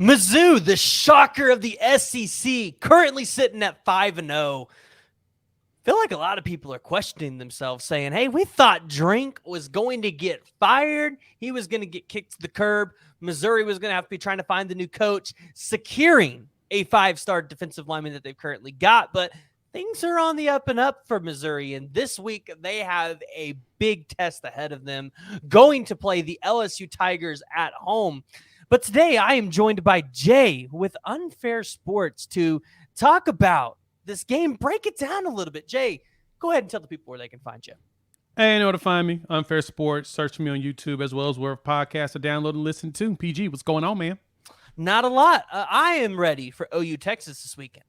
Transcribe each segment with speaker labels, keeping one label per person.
Speaker 1: Mizzou, the shocker of the SEC, currently sitting at 5-0. Feel like a lot of people are questioning themselves, saying, hey, we thought Drink was going to get fired. He was going to get kicked to the curb. Missouri was going to have to be trying to find the new coach, securing a 5-star defensive lineman that they've currently got. But things are on the up and up for Missouri. And this week, they have a big test ahead of them, going to play the LSU Tigers at home. But today, I am joined by Jay with Unfair Sports to talk about this game, break it down a little bit. Jay, go ahead and tell the people where they can find you.
Speaker 2: Hey, you know where to find me. Unfair Sports. Search for me on YouTube as well as where podcasts to download and listen to. PG, what's going on, man?
Speaker 1: Not a lot. I am ready for OU Texas this weekend.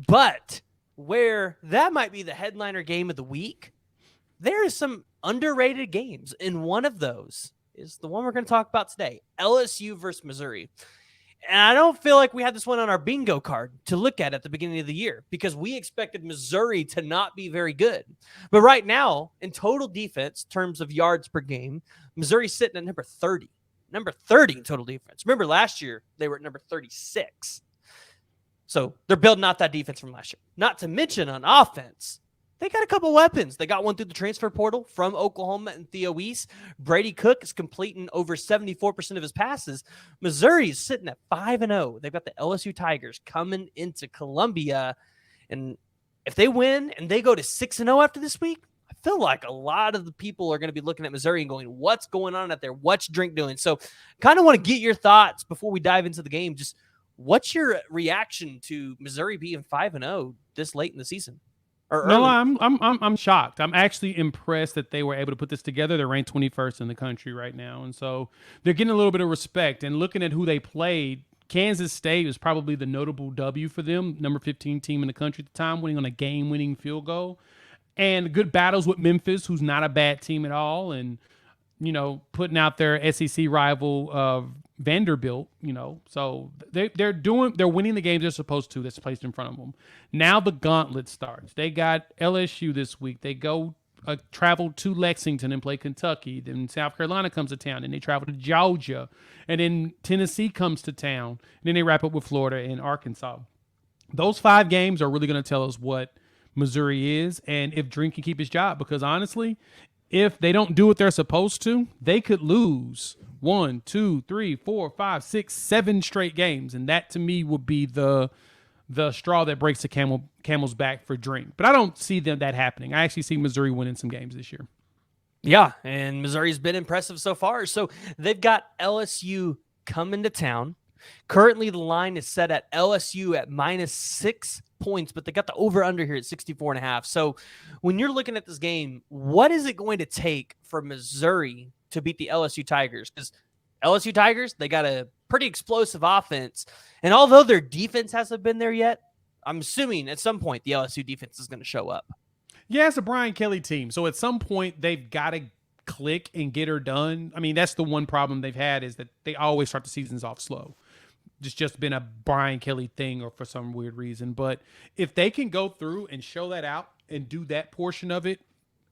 Speaker 1: But where that might be the headliner game of the week, there is some underrated games. And one of those is the one we're going to talk about today, LSU versus Missouri. And I don't feel like we had this one on our bingo card to look at the beginning of the year because we expected Missouri to not be very good. But right now, in total defense, terms of yards per game, Missouri's sitting at number 30. Number 30 in total defense. Remember, last year, they were at number 36. So they're building out that defense from last year. Not to mention on offense, they got a couple weapons. They got one through the transfer portal from Oklahoma and Theo Weiss. Brady Cook is completing over 74% of his passes. Missouri is sitting at 5-0. They've got the LSU Tigers coming into Columbia. And if they win and they go to 6-0 after this week, I feel like a lot of the people are going to be looking at Missouri and going, what's going on out there? What's Drink doing? So kind of want to get your thoughts before we dive into the game. Just what's your reaction to Missouri being 5-0 this late in the season?
Speaker 2: No, I'm shocked. I'm actually impressed that they were able to put this together. They're ranked 21st in the country right now, and so they're getting a little bit of respect. And looking at who they played, Kansas State was probably the notable W for them, number 15 team in the country at the time, winning on a game-winning field goal, and good battles with Memphis, who's not a bad team at all, and putting out their SEC rival Vanderbilt, so they're winning the games they're supposed to that's placed in front of them. Now the gauntlet starts. They got LSU this week. They go travel to Lexington and play Kentucky. Then South Carolina comes to town, and they travel to Georgia, and then Tennessee comes to town, and then they wrap up with Florida and Arkansas. Those 5 games are really going to tell us what Missouri is and if Drink can keep his job, because honestly, if they don't do what they're supposed to, they could lose 1, 2, 3, 4, 5, 6, 7 straight games. And that to me would be the straw that breaks the camel's back for Drink. But I don't see that happening. I actually see Missouri winning some games this year.
Speaker 1: Yeah, and Missouri's been impressive so far. So they've got LSU coming to town. Currently, the line is set at LSU at -6 points, but they got the over-under here at 64.5. So when you're looking at this game, what is it going to take for Missouri to beat the LSU Tigers? Because LSU Tigers, they got a pretty explosive offense. And although their defense hasn't been there yet, I'm assuming at some point the LSU defense is going to show up.
Speaker 2: Yeah, it's a Brian Kelly team. So at some point, they've got to click and get her done. I mean, that's the one problem they've had is that they always start the seasons off slow. It's just been a Brian Kelly thing or for some weird reason. But if they can go through and show that out and do that portion of it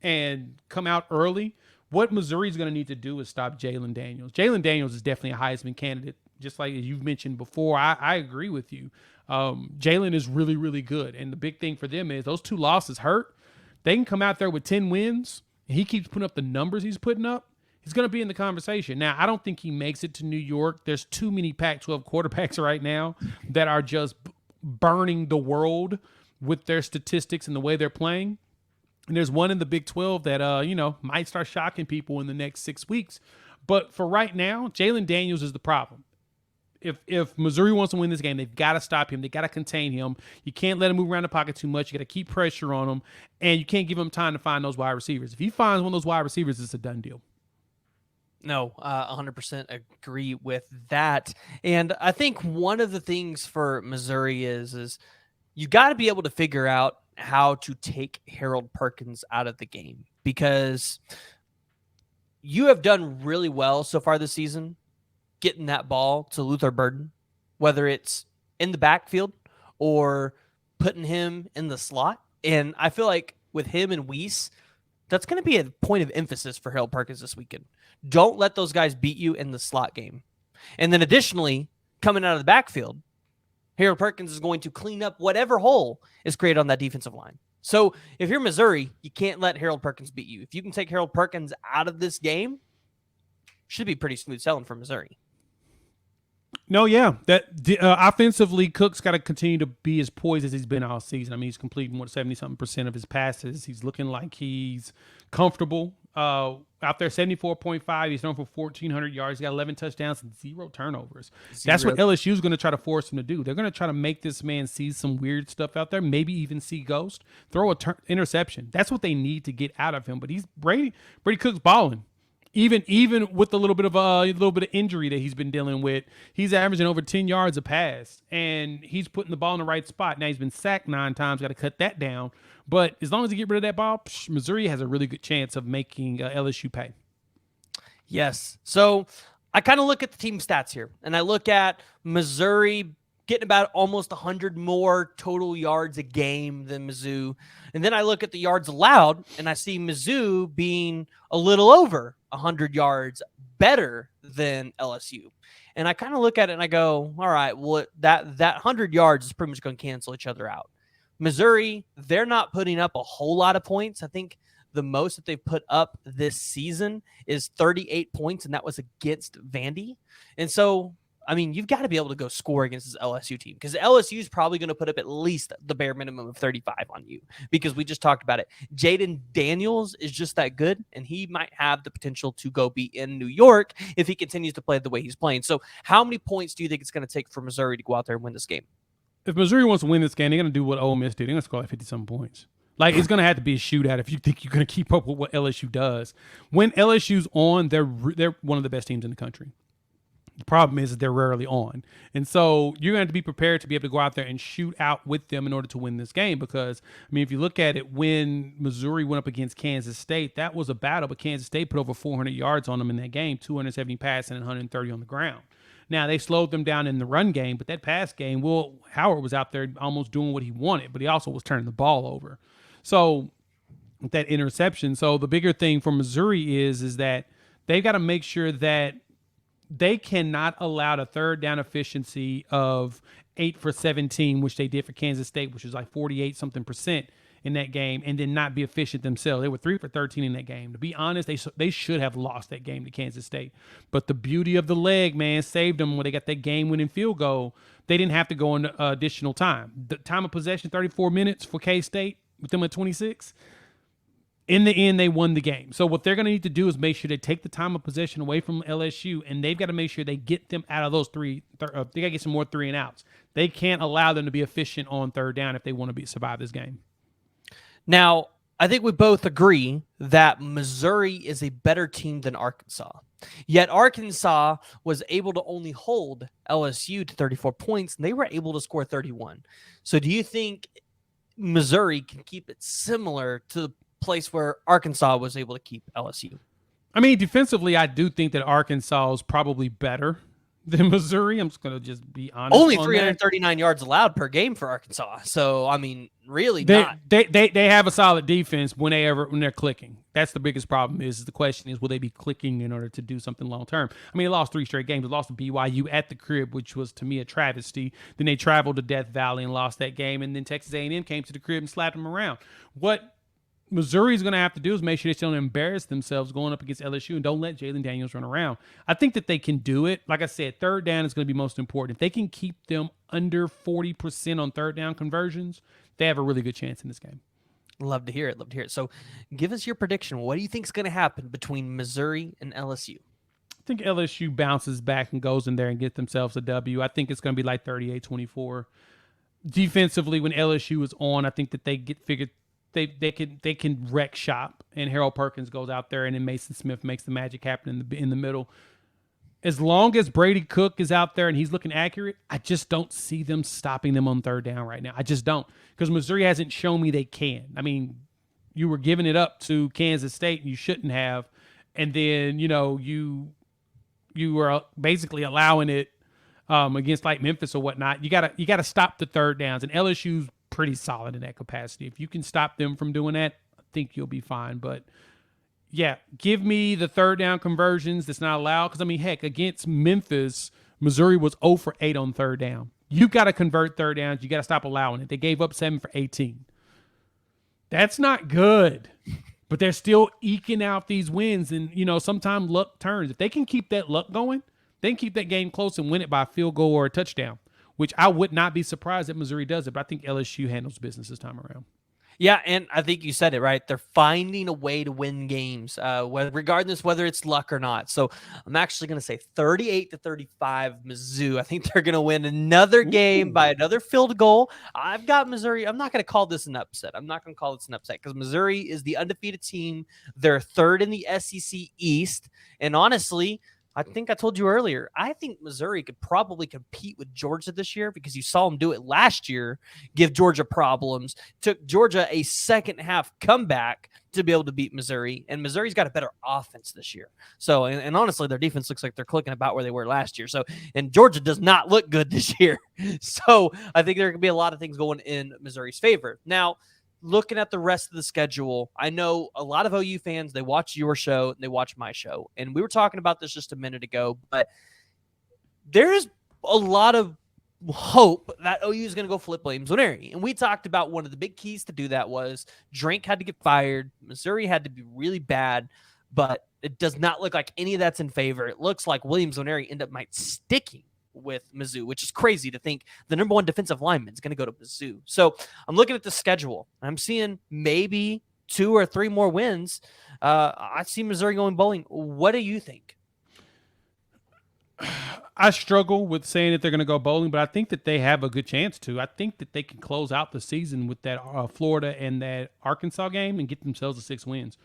Speaker 2: and come out early, what Missouri's going to need to do is stop Jalen Daniels. Jalen Daniels is definitely a Heisman candidate, just like you've mentioned before. I agree with you. Jalen is really, really good. And the big thing for them is those 2 losses hurt. They can come out there with 10 wins, and he keeps putting up the numbers he's putting up. He's going to be in the conversation. Now, I don't think he makes it to New York. There's too many Pac-12 quarterbacks right now that are just burning the world with their statistics and the way they're playing. And there's one in the Big 12 that, might start shocking people in the next 6 weeks. But for right now, Jalen Daniels is the problem. If Missouri wants to win this game, they've got to stop him. They got to contain him. You can't let him move around the pocket too much. You got to keep pressure on him. And you can't give him time to find those wide receivers. If he finds one of those wide receivers, it's a done deal.
Speaker 1: No, 100% agree with that. And I think one of the things for Missouri is you got to be able to figure out how to take Harold Perkins out of the game, because you have done really well so far this season getting that ball to Luther Burden, whether it's in the backfield or putting him in the slot. And I feel like with him and Weiss, that's going to be a point of emphasis for Harold Perkins this weekend. Don't let those guys beat you in the slot game. And then additionally, coming out of the backfield, Harold Perkins is going to clean up whatever hole is created on that defensive line. So if you're Missouri, you can't let Harold Perkins beat you. If you can take Harold Perkins out of this game, should be pretty smooth sailing for Missouri.
Speaker 2: No, yeah. Offensively, Cook's got to continue to be as poised as he's been all season. I mean, he's completing 70-something% of his passes. He's looking like he's comfortable. Out there, 74.5. He's thrown for 1,400 yards. He's got 11 touchdowns and 0 turnovers. That's what LSU's going to try to force him to do. They're going to try to make this man see some weird stuff out there, maybe even see ghost, throw a interception. That's what they need to get out of him. But Brady Cook's balling. Even with a little bit of injury that he's been dealing with, he's averaging over 10 yards a pass, and he's putting the ball in the right spot. Now he's been sacked 9 times, got to cut that down. But as long as he get rid of that ball, Missouri has a really good chance of making LSU pay.
Speaker 1: Yes. So I kind of look at the team stats here, and I look at Missouri getting about almost 100 more total yards a game than Mizzou. And then I look at the yards allowed, and I see Mizzou being a little over 100 yards better than LSU. And I kind of look at it and I go, all right, well, that 100 yards is pretty much going to cancel each other out. Missouri, they're not putting up a whole lot of points. I think the most that they've put up this season is 38 points, and that was against Vandy. And so, I mean, you've got to be able to go score against this LSU team, because LSU is probably going to put up at least the bare minimum of 35 on you, because we just talked about it. Jaden Daniels is just that good, and he might have the potential to go be in New York if he continues to play the way he's playing. So how many points do you think it's going to take for Missouri to go out there and win this game?
Speaker 2: If Missouri wants to win this game, they're going to do what Ole Miss did. They're going to score like 50-some points. Like, it's going to have to be a shootout if you think you're going to keep up with what LSU does. When LSU's on, they're one of the best teams in the country. The problem is that they're rarely on. And so you're going to have to be prepared to be able to go out there and shoot out with them in order to win this game. Because, I mean, if you look at it, when Missouri went up against Kansas State, that was a battle, but Kansas State put over 400 yards on them in that game, 270 passing and 130 on the ground. Now, they slowed them down in the run game, but that pass game, Will Howard was out there almost doing what he wanted, but he also was turning the ball over. So that interception. So the bigger thing for Missouri is that they've got to make sure that they cannot allow the third down efficiency of 8 for 17, which they did for Kansas State, which was like 48-something% in that game, and then not be efficient themselves. They were 3 for 13 in that game. To be honest, they should have lost that game to Kansas State. But the beauty of the leg, man, saved them when they got that game-winning field goal. They didn't have to go into additional time. The time of possession, 34 minutes for K-State, with them at 26. In the end, they won the game. So what they're going to need to do is make sure they take the time of possession away from LSU, and they've got to make sure they get them out of those they got to get some more 3 and outs. They can't allow them to be efficient on third down if they want to survive this game.
Speaker 1: Now, I think we both agree that Missouri is a better team than Arkansas. Yet Arkansas was able to only hold LSU to 34 points, and they were able to score 31. So do you think Missouri can keep it similar to the place where Arkansas was able to keep LSU?
Speaker 2: I mean, defensively, I do think that Arkansas is probably better than Missouri. I'm just going to just be honest.
Speaker 1: Only 339 yards allowed per game for Arkansas. So, I mean, really not.
Speaker 2: They have a solid defense when they're clicking. That's the biggest problem. The question is, will they be clicking in order to do something long term? I mean, they lost 3 straight games. They lost to BYU at the crib, which was, to me, a travesty. Then they traveled to Death Valley and lost that game. And then Texas A&M came to the crib and slapped them around. What Missouri is going to have to do is make sure they don't embarrass themselves going up against LSU and don't let Jaden Daniels run around. I think that they can do it. Like I said, third down is going to be most important. If they can keep them under 40% on third down conversions, they have a really good chance in this game.
Speaker 1: Love to hear it. Love to hear it. So give us your prediction. What do you think is going to happen between Missouri and LSU?
Speaker 2: I think LSU bounces back and goes in there and get themselves a W. I think it's going to be like 38-24. Defensively, when LSU is on, I think that they get figured they can wreck shop, and Harold Perkins goes out there, and then Mason Smith makes the magic happen in the middle. As long as Brady Cook is out there and he's looking accurate, I just don't see them stopping them on third down right now. I just don't, because Missouri hasn't shown me they can. I mean, you were giving it up to Kansas State, and you shouldn't have, and then you were basically allowing it against like Memphis or whatnot. You gotta stop the third downs, and LSU's pretty solid in that capacity. If you can stop them from doing that, I think you'll be fine. But yeah, give me the third down conversions that's not allowed. Because I mean, heck, against Memphis, Missouri was 0 for 8 on third down. You got to convert third downs. You got to stop allowing it. They gave up 7 for 18. That's not good. But they're still eking out these wins. And, sometimes luck turns. If they can keep that luck going, they can keep that game close and win it by a field goal or a touchdown, which I would not be surprised that Missouri does it. But I think LSU handles business this time around.
Speaker 1: Yeah, and I think you said it right. They're finding a way to win games, regardless whether it's luck or not. So I'm actually going to say 38-35 Mizzou. I think they're going to win another game by another field goal. I've got Missouri. I'm not going to call this an upset. I'm not going to call this an upset because Missouri is the undefeated team. They're third in the SEC East. And honestly, I think I told you earlier, I think Missouri could probably compete with Georgia this year because you saw them do it last year, give Georgia problems, took Georgia a second half comeback to be able to beat Missouri, and Missouri's got a better offense this year. So, and honestly, their defense looks like they're clicking about where they were last year. So, and Georgia does not look good this year. So, I think there could be a lot of things going in Missouri's favor. Now, looking at the rest of the schedule, I know a lot of OU fans, they watch your show and they watch my show. And we were talking about this just a minute ago, but there's a lot of hope that OU is going to go flip Williams Nwaneri. And we talked about one of the big keys to do that was Drink had to get fired. Missouri had to be really bad, but it does not look like any of that's in favor. It looks like Williams Nwaneri might sticking with Mizzou, which is crazy to think the number one defensive lineman is going to go to Mizzou. So I'm looking at the schedule. I'm seeing maybe 2 or 3 more wins. I see Missouri going bowling. What do you think?
Speaker 2: I struggle with saying that they're going to go bowling, but I think that they have a good chance to. I think that they can close out the season with that Florida and that Arkansas game and get themselves to 6 wins.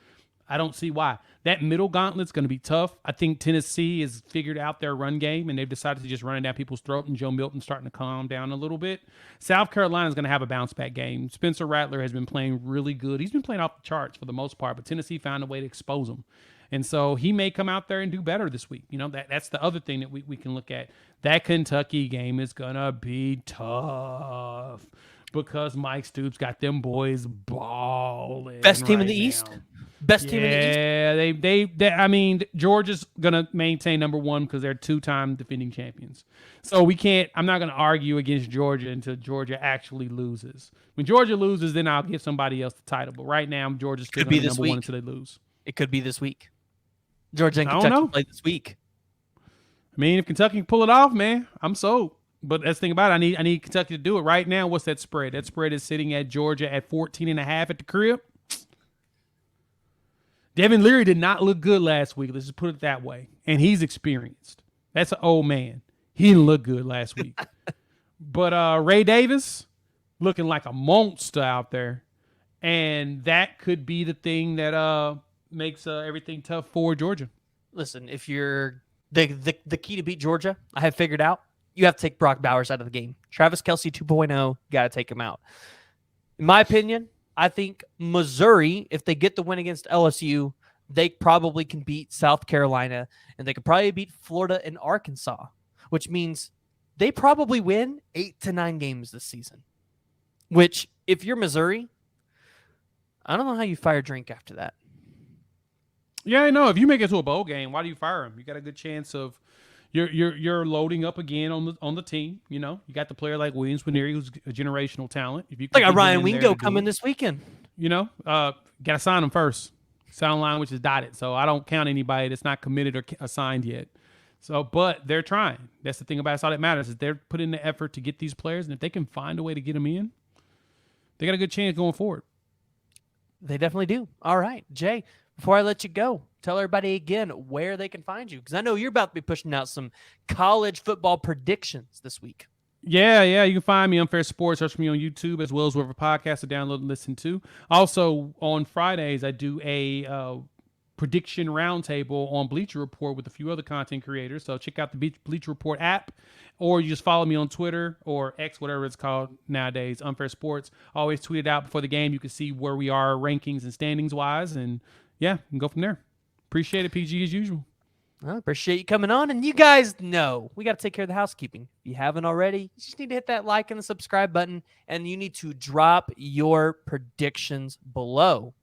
Speaker 2: I don't see why. That middle gauntlet's going to be tough. I think Tennessee has figured out their run game, and they've decided to just run it down people's throat, and Joe Milton's starting to calm down a little bit. South Carolina's going to have a bounce-back game. Spencer Rattler has been playing really good. He's been playing off the charts for the most part, but Tennessee found a way to expose him. And so he may come out there and do better this week. That's the other thing that we can look at. That Kentucky game is going to be tough because Mike Stoops got them boys balling.
Speaker 1: Best team
Speaker 2: right
Speaker 1: in the
Speaker 2: now.
Speaker 1: East? Best team in the East?
Speaker 2: Yeah, I mean, Georgia's going to maintain number 1 because they're 2-time defending champions. So I'm not going to argue against Georgia until Georgia actually loses. When Georgia loses, then I'll give somebody else the title. But right now, Georgia's still going to be number 1 until they lose.
Speaker 1: It could be this week. Georgia and Kentucky play this week.
Speaker 2: I mean, if Kentucky can pull it off, man, I'm sold. But that's the thing about it. I need Kentucky to do it. Right now, what's that spread? That spread is sitting at Georgia at 14.5 at the crib. Devin Leary did not look good last week. Let's just put it that way. And he's experienced. That's an old man. He didn't look good last week. But Ray Davis looking like a monster out there. And that could be the thing that makes everything tough for Georgia.
Speaker 1: Listen, if you're the key to beat Georgia, I have figured out, you have to take Brock Bowers out of the game. Travis Kelce 2.0, got to take him out. In my opinion, I think Missouri, if they get the win against LSU, they probably can beat South Carolina, and they could probably beat Florida and Arkansas, which means they probably win 8 to 9 games this season. Which, if you're Missouri, I don't know how you fire Drink after that.
Speaker 2: Yeah, I know. If you make it to a bowl game, why do you fire him? You got a good chance of you're loading up again on the team. You got the player like Williams Nwaneri, who's a generational talent. If you
Speaker 1: like a Ryan Wingo coming this weekend,
Speaker 2: got to sign him first. Sound line which is dotted, so I don't count anybody that's not committed or assigned yet. So, but they're trying. That's the thing about it. That's all that matters is they're putting the effort to get these players, and if they can find a way to get them in, they got a good chance going forward.
Speaker 1: They definitely do. All right, Jay. Before I let you go, tell everybody again where they can find you, because I know you're about to be pushing out some college football predictions this week.
Speaker 2: Yeah. You can find me Unfair Sports. Search me on YouTube as well as wherever podcasts are download and listen to. Also, on Fridays, I do a prediction roundtable on Bleacher Report with a few other content creators. So check out the Bleacher Report app, or you just follow me on Twitter or X, whatever it's called nowadays, Unfair Sports. Always tweet it out before the game. You can see where we are rankings and standings wise, and yeah, we can go from there. Appreciate it, PG, as usual.
Speaker 1: I appreciate you coming on. And you guys know we got to take care of the housekeeping. If you haven't already, you just need to hit that like and the subscribe button, and you need to drop your predictions below.